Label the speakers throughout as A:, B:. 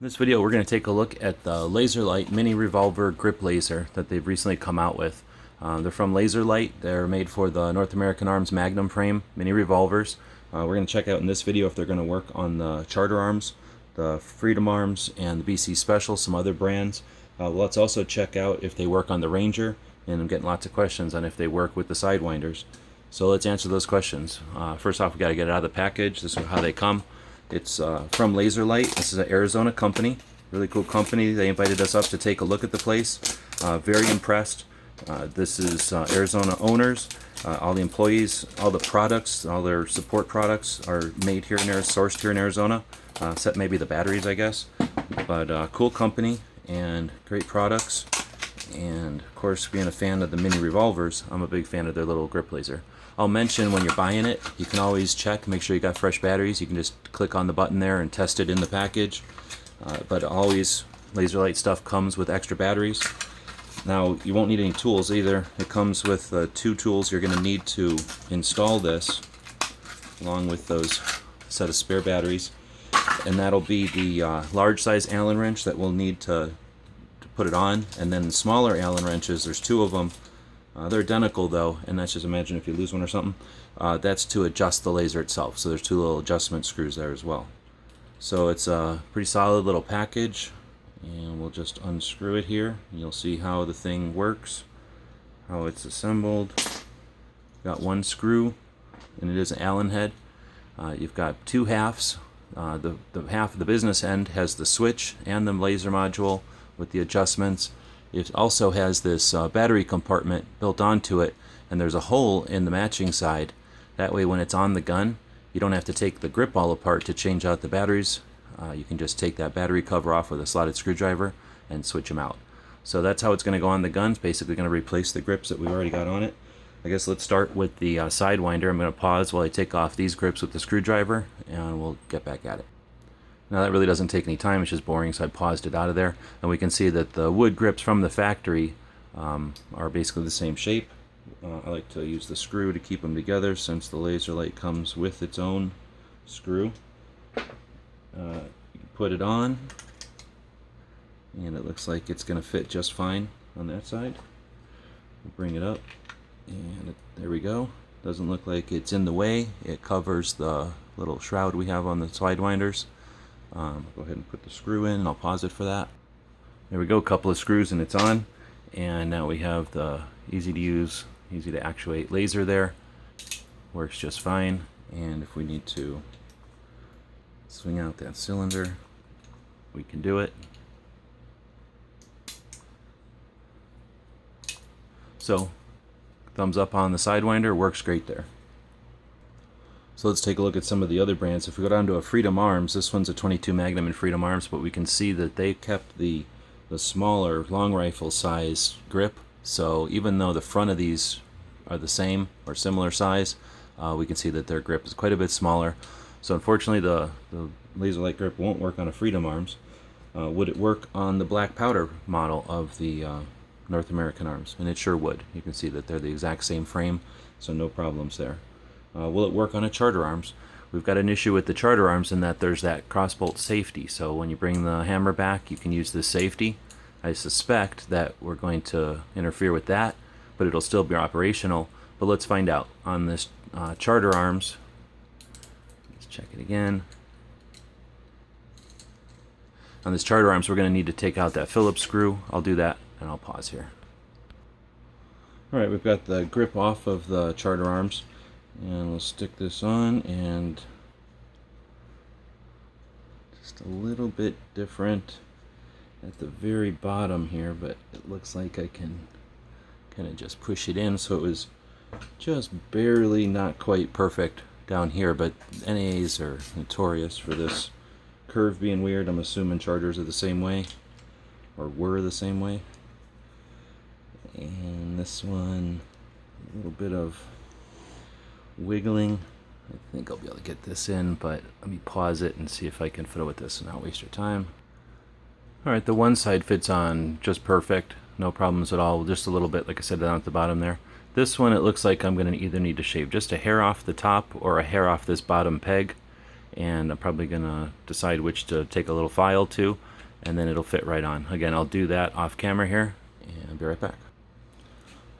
A: In this video, we're going to take a look at the LaserLyte mini revolver grip laser that they've recently come out with. They're from LaserLyte. They're made for the North American Arms Magnum frame mini revolvers. We're going to check out in this video if they're going to work on the Charter Arms, the Freedom Arms, and the BC Special, some other brands. Let's also check out if they work on the Ranger, and I'm getting lots of questions on if they work with the Sidewinders. So let's answer those questions. First off, we got to get it out of the package. This is how they come. It's from LaserLyte. This is an Arizona company, really cool company. They invited us up to take a look at the place. Very impressed. This is Arizona owners. All the employees, all the products, all their support products are made here in sourced here in Arizona. Except maybe the batteries, I guess. But cool company and great products. And of course, being a fan of the mini revolvers, I'm a big fan of their little grip laser. I'll mention when you're buying it, you can always check, make sure you got fresh batteries. You can just click on the button there and test it in the package. But always, LaserLyte stuff comes with extra batteries. Now, you won't need any tools either. It comes with 2 tools you're going to need to install this, along with those set of spare batteries. And that'll be the large size Allen wrench that we'll need to put it on, and then the smaller Allen wrenches, there's 2 of them. They're identical though, and that's just imagine if you lose one or something. That's to adjust the laser itself, so there's 2 little adjustment screws there as well. So it's a pretty solid little package, and we'll just unscrew it here. You'll see how the thing works, how it's assembled. Got 1 screw, and it is an Allen head. You've got 2 halves. The half of the business end has the switch and the laser module with the adjustments. It also has this battery compartment built onto it, and there's a hole in the matching side. That way when it's on the gun, you don't have to take the grip all apart to change out the batteries. You can just take that battery cover off with a slotted screwdriver and switch them out. So that's how it's going to go on the gun. It's basically going to replace the grips that we've already got on it. I guess let's start with the Sidewinder. I'm going to pause while I take off these grips with the screwdriver, and we'll get back at it. Now that really doesn't take any time, it's just boring, so I paused it out of there. And we can see that the wood grips from the factory are basically the same shape. I like to use the screw to keep them together since the LaserLyte comes with its own screw. You put it on, and it looks like it's going to fit just fine on that side. We'll bring it up, and there we go. Doesn't look like it's in the way. It covers the little shroud we have on the Sidewinders. Go ahead and put the screw in, and I'll pause it for that. There we go, a couple of screws and it's on. And now we have the easy to use, easy to actuate laser there. Works just fine. And if we need to swing out that cylinder, we can do it. So, thumbs up on the Sidewinder, works great there. So let's take a look at some of the other brands. If we go down to a Freedom Arms, this one's a 22 Magnum in Freedom Arms, but we can see that they kept the smaller long rifle size grip. So even though the front of these are the same or similar size, we can see that their grip is quite a bit smaller. So unfortunately the LaserLyte grip won't work on a Freedom Arms. Would it work on the black powder model of the North American Arms? And it sure would. You can see that they're the exact same frame, so no problems there. Will it work on a Charter Arms? We've got an issue with the Charter Arms in that there's that crossbolt safety. So when you bring the hammer back, you can use this safety. I suspect that we're going to interfere with that, but it'll still be operational. But let's find out. On this Charter Arms, let's check it again. On this Charter Arms, we're going to need to take out that Phillips screw. I'll do that, and I'll pause here. Alright, we've got the grip off of the Charter Arms. And we'll stick this on, and just a little bit different at the very bottom here, but it looks like I can kind of just push it in, so it was just barely not quite perfect down here, but NAs are notorious for this curve being weird. I'm assuming Chargers are the same way, or were the same way. And this one, a little bit of wiggling. I think I'll be able to get this in, but let me pause it and see if I can fiddle with this and not waste your time. Alright, the one side fits on just perfect, no problems at all, just a little bit, like I said, down at the bottom there. This one, it looks like I'm going to either need to shave just a hair off the top or a hair off this bottom peg, and I'm probably going to decide which to take a little file to. and then it'll fit right on. Again, I'll do that off camera here, and I'll be right back.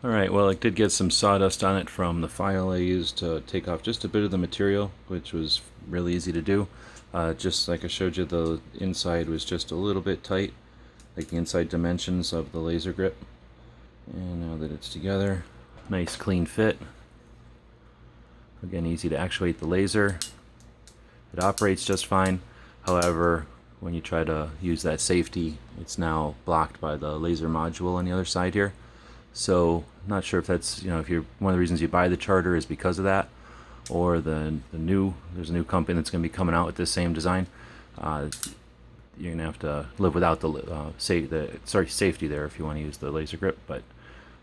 A: Alright, well, I did get some sawdust on it from the file I used to take off just a bit of the material, which was really easy to do. Just like I showed you, the inside was just a little bit tight, like the inside dimensions of the laser grip. And now that it's together, nice clean fit. Again, easy to actuate the laser. It operates just fine. However, when you try to use that safety, it's now blocked by the laser module on the other side here. So, not sure if that's, if you're, one of the reasons you buy the Charter is because of that, or there's a new company that's going to be coming out with this same design. You're going to have to live without the safety there if you want to use the laser grip, but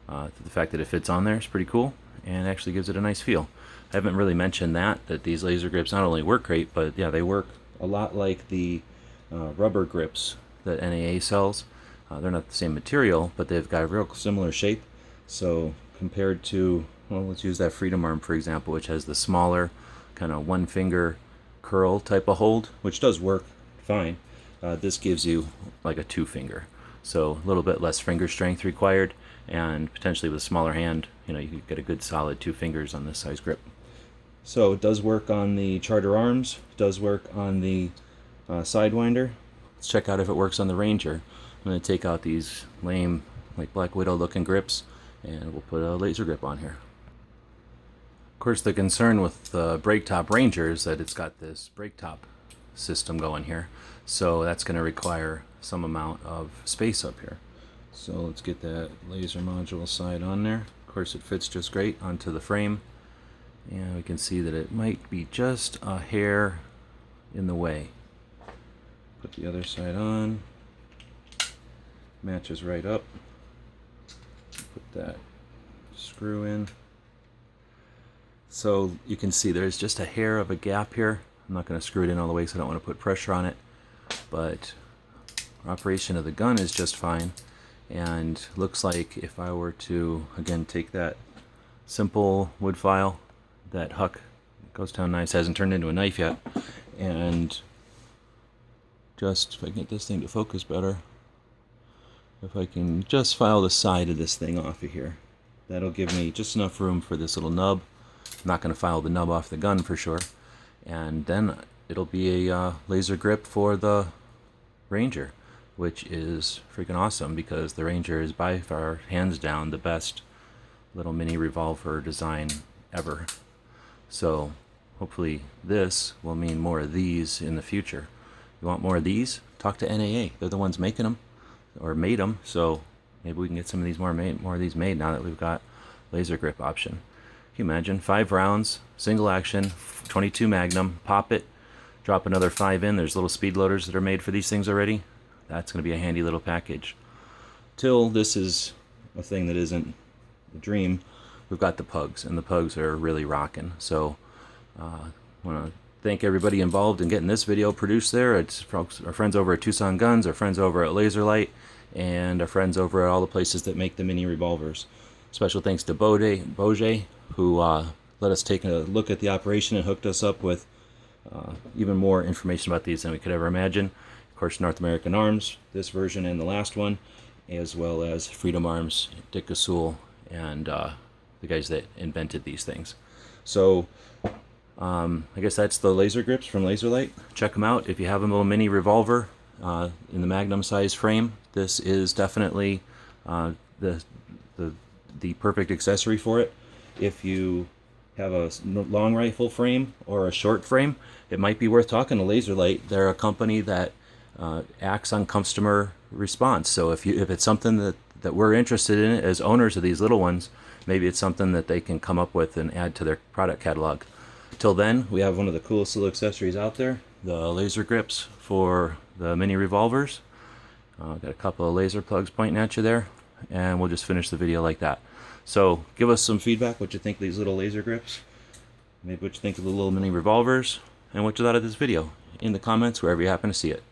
A: the fact that it fits on there is pretty cool, and actually gives it a nice feel. I haven't really mentioned that these laser grips not only work great, but yeah, they work a lot like the rubber grips that NAA sells. They're not the same material, but they've got a real similar shape. So compared to, well, let's use that Freedom Arm for example, which has the smaller kind of one finger curl type of hold, which does work fine. This gives you like a two finger, so a little bit less finger strength required, and potentially with a smaller hand, you could get a good solid 2 fingers on this size grip. So it does work on the Charter arms, does work on the Sidewinder. Let's check out if it works on the Ranger. I'm going to take out these lame, like Black Widow looking grips, and we'll put a laser grip on here. Of course, the concern with the brake top Ranger is that it's got this brake top system going here, so that's going to require some amount of space up here. So let's get that laser module side on there. Of course, it fits just great onto the frame, and we can see that it might be just a hair in the way. Put the other side on. Matches right up. Put that screw in. So you can see there's just a hair of a gap here. I'm not going to screw it in all the way, so I don't want to put pressure on it, but operation of the gun is just fine. And looks like if I were to again take that simple wood file, that huck goes down nice, hasn't turned into a knife yet, and just, if I can get this thing to focus better, if I can just file the side of this thing off of here, that'll give me just enough room for this little nub. I'm not going to file the nub off the gun for sure, and then it'll be a laser grip for the Ranger, which is freaking awesome because the Ranger is by far, hands down, the best little mini revolver design ever. So hopefully this will mean more of these in the future. You want more of these? Talk to NAA. They're the ones making them, or made them, so maybe we can get some of these more of these made now that we've got laser grip option. Can you imagine? 5 rounds, single action, 22 Magnum, pop it, drop another 5 in. There's little speed loaders that are made for these things already. That's going to be a handy little package. Till this is a thing that isn't a dream, we've got the Pugs, and the Pugs are really rocking. So I want to thank everybody involved in getting this video produced there. It's folks, our friends over at Tucson Guns, our friends over at LaserLyte, and our friends over at all the places that make the Mini-Revolvers. Special thanks to Boje, who let us take a look at the operation and hooked us up with even more information about these than we could ever imagine. Of course, North American Arms, this version and the last one, as well as Freedom Arms, Dick Gasul, and the guys that invented these things. So I guess that's the laser grips from LaserLyte. Check them out if you have a little mini revolver in the Magnum size frame. This is definitely the perfect accessory for it. If you have a long rifle frame or a short frame, it might be worth talking to LaserLyte. They're a company that acts on customer response. So if it's something that we're interested in as owners of these little ones, maybe it's something that they can come up with and add to their product catalog. Till then, we have one of the coolest little accessories out there, the laser grips for the mini revolvers. Got a couple of laser plugs pointing at you there, and we'll just finish the video like that. So give us some feedback, what you think of these little laser grips, maybe what you think of the little mini revolvers, and what you thought of this video in the comments wherever you happen to see it.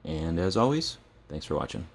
A: And as always, thanks for watching.